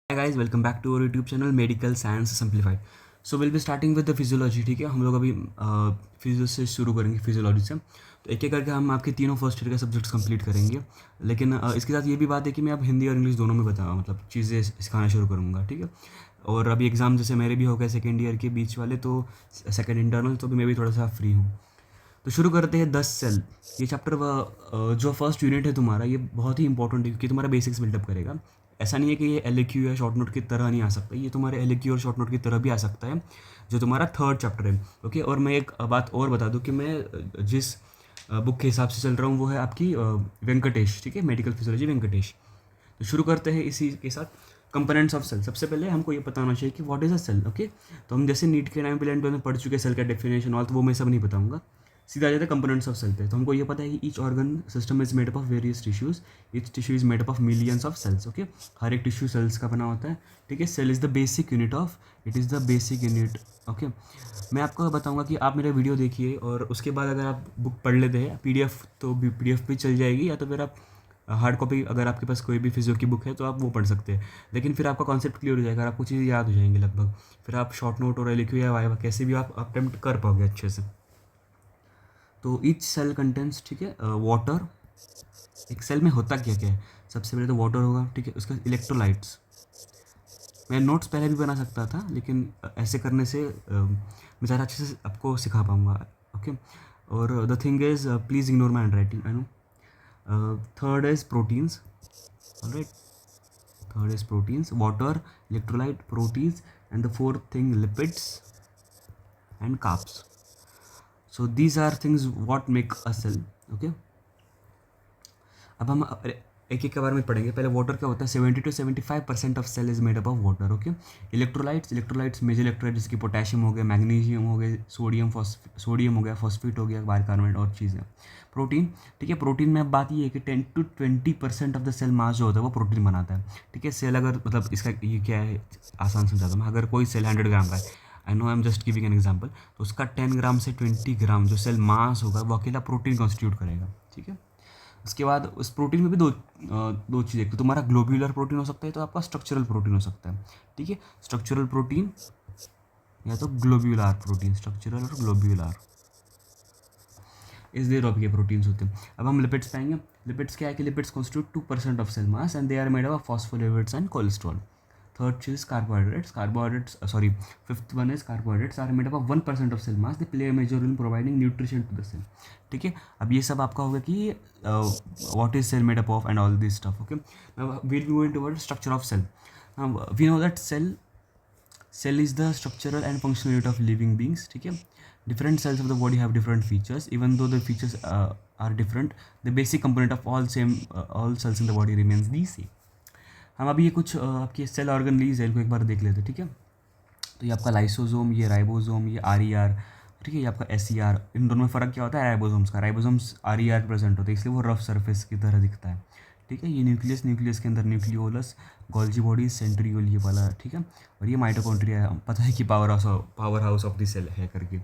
Hi guys, welcome back to our YouTube channel Medical Science Simplified. So we'll be starting with the physiology. ठीक है, हम लोग अभी physio से शुरू करेंगे, फिजियोलॉजी से। तो एक एक करके हम आपके तीनों फर्स्ट ईयर के सब्जेक्ट्स कंप्लीट करेंगे। लेकिन इसके साथ ये भी बात है कि मैं अब हिंदी और इंग्लिश दोनों में मतलब चीज़ें सिखाना शुरू करूँगा, ठीक है। और अभी एग्ज़ाम जैसे मेरे भी हो गए सेकेंड ईयर के बीच वाले, तो सेकेंड इंटरनल, तो भी मैं भी थोड़ा सा फ्री हूँ। तो शुरू करते हैं 10 सेल। ये चैप्टर जो फर्स्ट यूनिट है तुम्हारा, ये बहुत ही इंपॉर्टेंट है क्योंकि तुम्हारा बेसिक्स बिल्डअप करेगा। ऐसा नहीं है कि ये एल या शॉर्ट नोट की तरह नहीं आ सकता, ये तुम्हारे एल और शॉर्ट नोट की तरह भी आ सकता है, जो तुम्हारा थर्ड चैप्टर है। ओके, और मैं एक बात और बता दूं कि मैं जिस बुक के हिसाब से चल रहा हूँ वो है आपकी वेंकटेश, ठीक है, मेडिकल फिजियोलॉजी वेंकटेश। तो शुरू करते हैं इसी के साथ कंपोनेंट्स ऑफ सेल। सबसे पहले हमको ये पता होना चाहिए कि what is a cell. Okay, तो हम जैसे नीट के 9 में पढ़ चुके सेल का डेफिनेशन और, तो वो मैं सब नहीं बताऊंगा, सीधा आ जाता है कंपोनेंट्स ऑफ सेल पे। तो हमको ये पता है कि each organ system is made up of various tissues, each tissue is made up of millions of cells. Okay, हर एक टिश्यू सेल्स का बना होता है, ठीक है। Cell is the basic unit of, it is the basic unit. Okay, मैं आपको बताऊंगा कि आप मेरा वीडियो देखिए और उसके बाद अगर आप बुक पढ़ लेते हैं पीडीएफ, तो पीडीएफ भी चल जाएगी, या तो फिर आप हार्ड कॉपी, अगर आपके पास कोई भी फिजियो की बुक है तो आप वो पढ़ सकते हैं। लेकिन फिर आपका कॉन्सेप्ट क्लियर हो जाएगा, आपको चीज़ें याद हो जाएंगी लगभग, फिर आप शॉर्ट नोट और एलक्यू या वाइवा कैसे भी आप अटेम्प्ट कर पाओगे अच्छे से। तो ईच सेल कंटेंट्स, ठीक है, वाटर। एक सेल में होता क्या क्या है, सबसे पहले तो वाटर होगा, ठीक है। उसका इलेक्ट्रोलाइट्स, मैं नोट्स पहले भी बना सकता था, लेकिन ऐसे करने से मैं ज़्यादा अच्छे से आपको सिखा पाऊँगा। ओके, और the thing is please ignore my hand writing, I know. Third is proteins, alright. Third is proteins, water, electrolyte, proteins, and the fourth thing lipids and carbs. So these are things what make a cell. Okay, अब हम एक एक के बारे में पढ़ेंगे। पहले water क्या होता है, 70 to 75% of cell is made up of water. Okay, electrolytes major electrolyte जैसे कि पोटेशियम हो गया, मैग्नीशियम हो गया, सोडियम हो गया, फॉस्फेट हो गया, बाइकार्बोनेट और चीज़ें। प्रोटीन, ठीक है। प्रोटीन में अब बात ये है कि 10 to 20% of the cell mass जो होता है वो प्रोटीन बनाता है, ठीक है। सेल अगर मतलब इसका ये क्या है, आसान समझाता हूँ। अगर कोई सेल 100 ग्राम का है, I know I am just giving an example, तो उसका 10 ग्राम से 20 ग्राम जो सेल मास होगा वो अकेला प्रोटीन कॉन्स्टिट्यूट करेगा, ठीक है। उसके बाद उस प्रोटीन में भी दो चीज़ें, तो तुम्हारा ग्लोब्यूलर प्रोटीन हो सकता है, तो आपका स्ट्रक्चरल प्रोटीन हो सकता है, ठीक है। स्ट्रक्चरल प्रोटीन या तो ग्लोब्यूलर प्रोटीन, स्ट्रक्चरल और ग्लोब्यूलर, इस देर के प्रोटीन्स होते हैं। अब हम लिपिड्स पाएंगे। लिपिड्स क्या है कि lipids constitute 2% of cell mass and they are made of phospholipids and cholesterol. Third चीज carbohydrates, sorry, fifth one is carbohydrates are made up of 1% of cell mass, they play a major role in providing nutrition to the cell, ठीक है। अब ये सब आपका होगा कि what is cell made up of and all this stuff. Okay, now we'll be going towards structure of cell. Now we know that cell is the structural and functional unit of living beings, ठीक है। Different cells of the body have different features, even though the features are different, the basic component of all cells in the body remains the same. हम अभी ये कुछ आपके cell organelles है, इनको एक बार देख लेते हैं, ठीक है। तो ये आपका लाइसोसोम, ये राइबोसोम, ये RER, ठीक है, ये आपका SER। इन दोनों में फ़र्क क्या होता है, राइबोसोम्स RER प्रेजेंट होता है, इसलिए वो रफ सरफेस की तरह दिखता है, ठीक है। ये न्यूक्लियस के अंदर न्यूक्लियोलस, गोल्जी बॉडी, सेंट्रियोल ये वाला, ठीक है। और ये माइटोकॉन्ड्रिया, पता है कि power house of the cell है करके,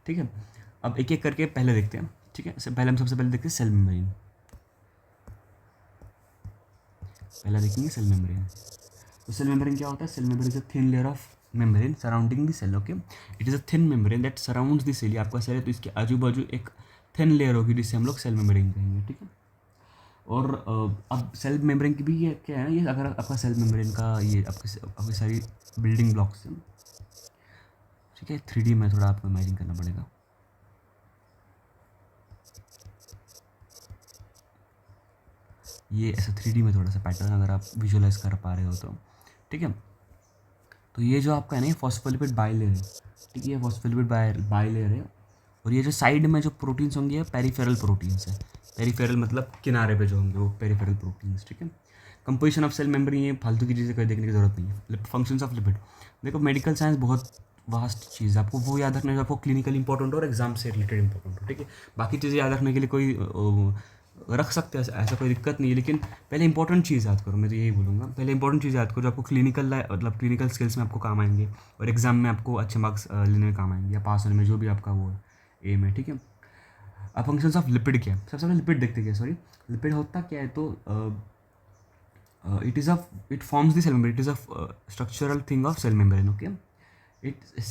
ठीक है। अब एक एक करके पहले देखते हैं, ठीक है। पहले हम सबसे पहले देखते हैं सेल मेम्ब्रेन। पहला देखेंगे सेल मेम्ब्रेन। तो सेल मेम्ब्रेन क्या होता है, cell membrane is a thin layer of membrane surrounding the cell. Okay, it is a thin membrane that surrounds the cell. आपका सेल है तो इसके आजू बाजू एक थिन लेयर होगी जिसे हम लोग सेल मेम्ब्रेन कहेंगे, ठीक है। और अब सेल मेम्ब्रेन की भी ये क्या है ना, ये अगर आपका सेल मेम्ब्रेन का ये आपकी सारी बिल्डिंग ब्लॉक्स हैं, ठीक है। 3D में थोड़ा आपको इमेजिन करना पड़ेगा। ये ऐसा 3D में थोड़ा सा पैटर्न अगर आप विजुअलाइज कर पा रहे हो तो, ठीक है। तो ये जो आपका है ना, ये फॉस्फोलिपिड बाइलेयर है, ठीक है। ये फॉस्फोलिपिड बाइलेयर है, और ये जो साइड में जो प्रोटीन्स होंगे पेरिफेरल प्रोटीन्स है। पेरिफेरल मतलब किनारे पे जो होंगे वो पेरिफेरल प्रोटीन्स, ठीक है। कंपोजिशन ऑफ सेल मेम्ब्रेन, ये फालतू की चीज़ें कोई देखने की जरूरत नहीं है। फंक्शंस ऑफ लिपिड, देखो मेडिकल साइंस बहुत वास्ट चीज़ है, आपको वो याद रखना है जो आपको क्लिनिकल इंपॉर्टेंट हो और एग्जाम से रिलेटेड इंपॉर्टेंट हो, ठीक है। बाकी चीज़ें याद रखने के लिए कोई रख सकते हैं, ऐसा कोई दिक्कत नहीं है, लेकिन पहले इंपॉर्टेंट चीज़ याद करो। मैं तो यही बोलूँगा, पहले इंपॉर्टेंट चीज़ याद करो जो आपको मतलब क्लिनिकल स्किल्स में आपको काम आएंगे और एग्जाम में आपको अच्छे मार्क्स लेने में काम आएंगे या पास होने में, जो भी आपका वो एम है, ठीक है। अब फंक्शंस ऑफ लिपिड क्या है, सबसे पहले लिपिड देखते क्या, सॉरी लिपिड होता क्या है, तो it forms the cell membrane. It is a structural thing of cell membrane. Okay, it is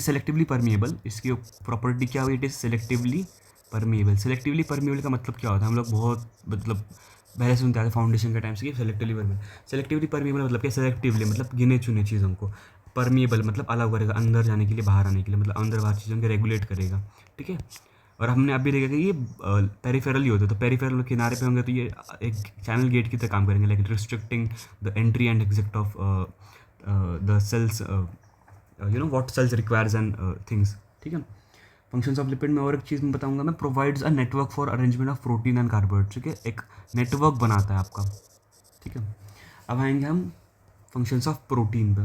selectively permeable. इसकी प्रॉपर्टी क्या हुई? It is selectively permeable. Selectively permeable का मतलब क्या होता है? हम लोग बहुत मतलब पहले सुनते आते फाउंडेशन के टाइम से कि सेलेक्टिवली परमिएबल. सेलेक्टिवली परमिएबल मतलब क्या? सेलेक्टिवली मतलब गिने चुने चीज़ों को. परमिएबल मतलब अलाउ करेगा अंदर जाने के लिए, बाहर आने के लिए, मतलब अंदर बाहर चीज़ों को रेगुलेट करेगा. ठीक है. और हमने अभी देखा कि ये पेरिफेरल ही होते हैं. तो पेरिफेरल किनारे पे होंगे तो ये एक चैनल गेट की तरह काम करेंगे, like restricting the entry and exit of the cells, what cells requires and things. ठीक है. फंक्शंस ऑफ लिपिड में और एक चीज़ मैं बताऊंगा मैं, provides a network for arrangement of protein and carbohydrate. ठीक है, एक नेटवर्क बनाता है आपका. ठीक है. अब आएंगे हम फंक्शंस ऑफ प्रोटीन पे.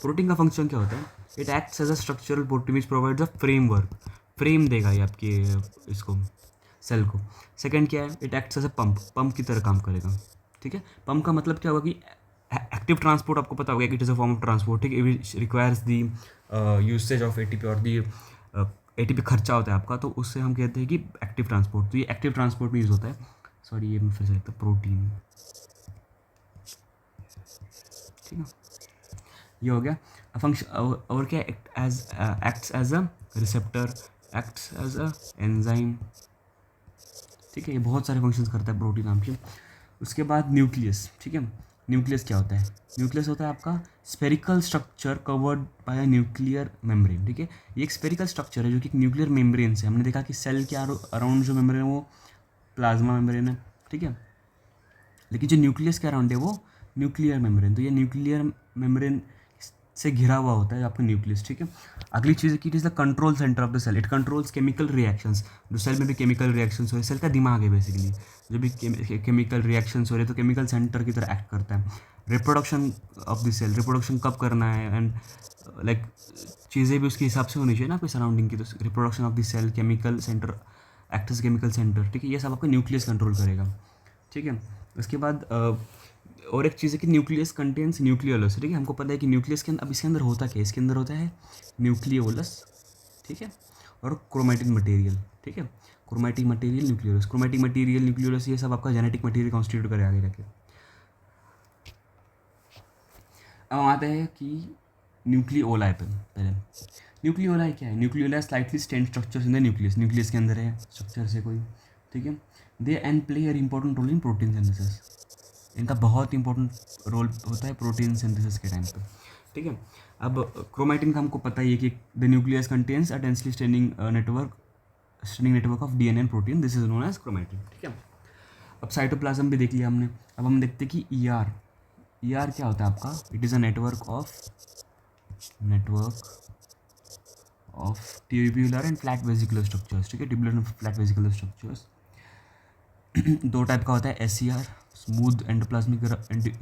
प्रोटीन का फंक्शन क्या होता है? It acts as a structural protein which provides a framework. Frame देगा ये आपके इसको, सेल को. सेकंड क्या है? It acts as a pump की तरह काम करेगा. ठीक है. पंप का मतलब क्या होगा कि एक्टिव ट्रांसपोर्ट आपको पता होगा कि it is a form of transport. ठीक है. Which requires the usage of ATP और दी एटीपी खर्चा होता है आपका, तो उससे हम कहते हैं कि एक्टिव ट्रांसपोर्ट. तो ये एक्टिव ट्रांसपोर्ट में यूज़ होता है. सॉरी, ये मैं फिर से लिखता प्रोटीन. ठीक है, ये हो गया फंक्शन. और क्या? Acts as a receptor, acts as a enzyme. ठीक है, ये बहुत सारे फंक्शंस करता है प्रोटीन नाम के. उसके बाद न्यूक्लियस. ठीक है. न्यूक्लियस क्या होता है? न्यूक्लियस होता है आपका spherical structure covered by a nuclear membrane. ठीक है. ये एक स्पेरिकल स्ट्रक्चर है जो कि न्यूक्लियर मेम्ब्रेन से, हमने देखा कि सेल के अराउंड जो मेम्ब्रेन है वो प्लाज्मा मेम्ब्रेन है. ठीक है. लेकिन जो न्यूक्लियस के अराउंड है वो न्यूक्लियर मेम्ब्रेन. तो ये न्यूक्लियर मेम्ब्रेन से घिरा हुआ होता है आपका न्यूक्लियस. ठीक है. अगली चीज़ है कि it is the control centre of the cell. It controls chemical reactions. जो सेल में भी केमिकल रिएक्शंस हो रहे, सेल का दिमाग है बेसिकली. जो भी केमिकल रिएक्शंस हो रहे तो केमिकल सेंटर की तरह एक्ट करता है. Reproduction of the cell, reproduction कब करना है एंड लाइक चीज़ें भी उसके हिसाब से होनी चाहिए ना आपकी सराउंडिंग की. तो reproduction of the cell, chemical centre, act as chemical centre. ठीक है. ये सब आपका न्यूक्लियस कंट्रोल करेगा. ठीक है. उसके बाद और एक चीज़ है कि न्यूक्लियस कंटेन्स न्यूक्लियोलस. ठीक है. हमको पता है कि न्यूक्लियस के अंदर, अब इसके अंदर होता क्या है? इसके अंदर होता है न्यूक्लियोलस. ठीक है. और क्रोमैटिक मटेरियल. ठीक है. Chromatic material, nucleolus. Chromatic material, nucleolus, ये सब आपका जेनेटिक मटेरियल कॉन्स्टिट्यूट करे आगे रखे. अब आते हैं कि न्यूक्लियोलाई पे. पहले न्यूक्लियोलाई क्या है? Nucleoli slightly stained structures in the nucleus. Nucleus के अंदर है स्ट्रक्चर से कोई. ठीक है. They and play a important role in protein synthesis. इनका बहुत इंपॉर्टेंट रोल होता है प्रोटीन सिंथेसिस के टाइम पे. ठीक है. अब क्रोमैटिन का हमको पता ही है कि the nucleus contains a densely staining network of DNA and protein. This is known as chromatin. ठीक है. अब साइटोप्लाज्म भी देख लिया हमने. अब हम देखते हैं कि ईआर. ईआर क्या होता है आपका? It is a network of tubular and flat vesicular structures. ठीक है. Tubular and flat vesicular structures दो टाइप का होता है. SER, smooth endoplasmic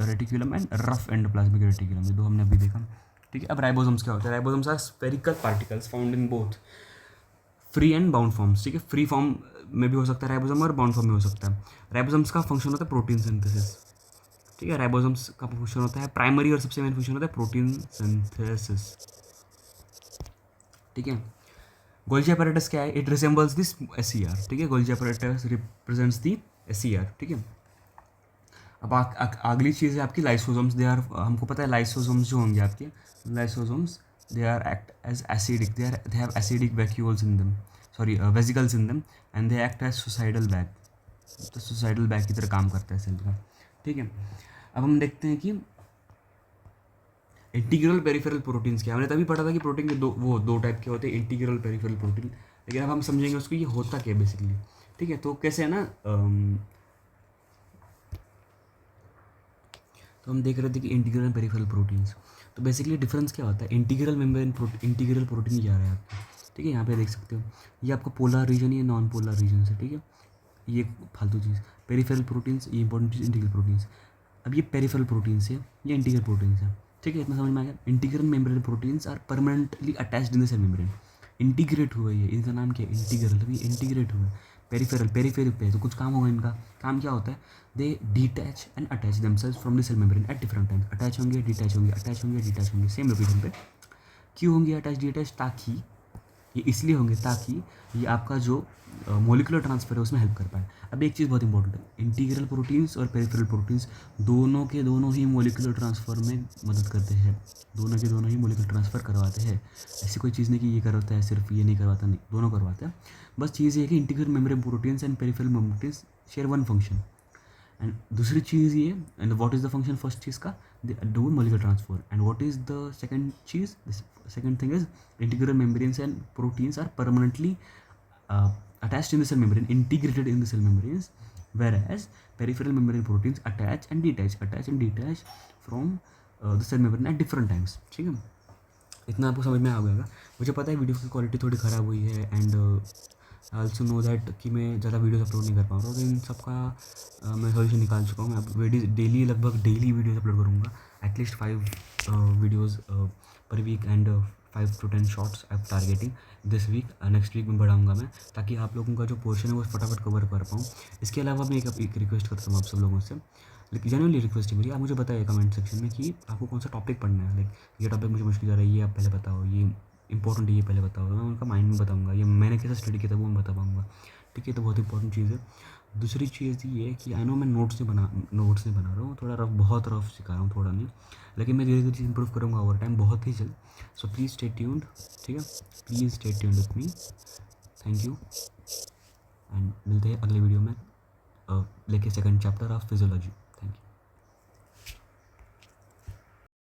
reticulum, and rough endoplasmic reticulum. ये दो हमने अभी देखा. ठीक है. अब राइबोसोम्स क्या होता है? Ribosomes are spherical particles found in both free and bound forms. ठीक है. फ्री फॉर्म में भी हो सकता है राइबोसोम और बाउंड फॉर्म में हो सकता है. राइबोसोम्स का फंक्शन होता है प्रोटीन सिंथेसिस. ठीक है. राइबोसोम्स का फंक्शन होता है प्राइमरी और सबसे मेन फंक्शन होता है प्रोटीन सिंथेसिस. ठीक है. गोल्जी apparatus क्या है? It resembles this SER. ठीक है. गोल्जी apparatus रिप्रेजेंट्स दी एसईआर. ठीक है. अब अगली चीज़ है आपकी लाइसोसोम्स. दे आर, हमको पता है लाइसोसोम्स जो होंगे आपके, lysosomes they are act as acidic. They have acidic vacuoles in them, sorry vesicles in them, and they act as suicidal bag. तो सुसाइडल बैग की तरह काम करता है सेल का. ठीक है. अब हम देखते हैं कि इंटीग्रल पेरिफेरल प्रोटीन्स क्या. हमने तभी पढ़ा था कि प्रोटीन के दो टाइप के होते हैं, इंटीग्रल पेरिफेरल प्रोटीन. लेकिन अब हम समझेंगे उसको ये होता क्या बेसिकली. ठीक है. तो कैसे है ना, तो हम देख रहे थे कि इंटीग्रल एंड पेरिफेरल प्रोटीन्स. तो बेसिकली डिफरेंस क्या होता है? इंटीग्रल मेम्ब्रेन इंटीग्रल प्रोटीन क्या है आपका. ठीक है. यहाँ पे देख सकते हो ये आपका पोलर रीजन, ये नॉन पोलर रीजन है. ठीक है. ये फालतू चीज़. पेरिफेरल प्रोटीन्स, ये इंपॉर्टेंट चीज़ इंटीग्रल प्रोटीन्स. अब ये पेरिफेरल प्रोटीन्स है, ये इंटीग्रल प्रोटीन्स है. ठीक है. इतना समझ में आ गया. Integral membrane proteins are permanently attached in the cell membrane. Integrate हुआ है, इनका नाम क्या है? इंटीग्रल. तभी इंटीग्रेट हुआ. पेरिफेरल, पेरिफेरल पे तो कुछ काम होगा. इनका काम क्या होता है? They detach and attach themselves from the cell membrane at different times. Attach होंगे, डिटैच होंगे, अटैच होंगे, डिटैच होंगे सेम लोकेशन पे. क्यों होंगे अटैच डिटैच? ताकि ये इसलिए होंगे ताकि ये आपका जो मोलिकुलर ट्रांसफ़र है उसमें हेल्प कर पाए। अब एक चीज़ बहुत इंपॉर्टेंट है, इंटीग्रल प्रोटीन्स और पेरिफेरल प्रोटीन्स दोनों के दोनों ही मोलिकुलर ट्रांसफ़र में मदद करते हैं, दोनों के दोनों ही मोलिकुलर ट्रांसफ़र करवाते हैं। ऐसी कोई चीज़ नहीं कि ये करवाता है सिर्फ ये नहीं करवाता, नहीं, दोनों करवाते हैं। बस चीज़ ये है कि integral membrane proteins and peripheral proteins share one function. And दूसरी चीज़ ये, and what is the function first चीज़ का, do molecular transfer. And what is the second चीज़, second thing is integral membranes and proteins are permanently attached in the cell membrane, integrated in the cell membranes, whereas peripheral membrane proteins attach and detach from the cell membrane at different times। ठीक है, इतना आपको समझ में आ गया। मुझे पता है वीडियो की क्वालिटी थोड़ी ख़राब हुई है, and I also know that कि मैं ज़्यादा वीडियोस अपलोड नहीं कर पा रहा हूँ, तो इन सब का मैं सोल्यूशन निकाल चुका हूँ। मैं अब डेली लगभग डेली वीडियोस अपलोड करूँगा, at least 5 videos per week, and 5 to 10 shorts I am targeting this week. Next week में बढ़ाऊँगा मैं, ताकि आप लोगों का जो पोर्शन है वो फटाफट कवर कर पाऊँ। इसके अलावा मैं एक रिक्वेस्ट करता हूँ आप सब लोगों से, लेकिन जेन्युइनली रिक्वेस्ट है मेरी, आप मुझे बताइए कमेंट सेक्शन में कि आपको कौन सा टॉपिक पढ़ना है। लाइक ये टॉपिक मुझे मुश्किल जा रहा है, ये आप पहले बताओ, ये इंपॉर्टेंट है ये पहले बताओ, मैं उनका माइंड में बताऊँगा, ये मैंने कैसे स्टडी किया था वो मैं बता पाऊँगा। ठीक है, तो बहुत इंपॉर्टेंट चीज़ है। दूसरी चीज़ ये है कि आई नो मैं नोट्स नहीं बना रहा हूँ, थोड़ा रफ, बहुत रफ सिखा रहा हूँ, थोड़ा नहीं, लेकिन मैं धीरे धीरे चीज़ इंप्रूव करूँगा ओवर टाइम, बहुत ही जल्द। सो प्लीज़ स्टे ट्यून्ड, ठीक है, please stay tuned with me. Thank you, and मिलते हैं अगले वीडियो में लेके सेकंड चैप्टर ऑफ फिजियोलॉजी।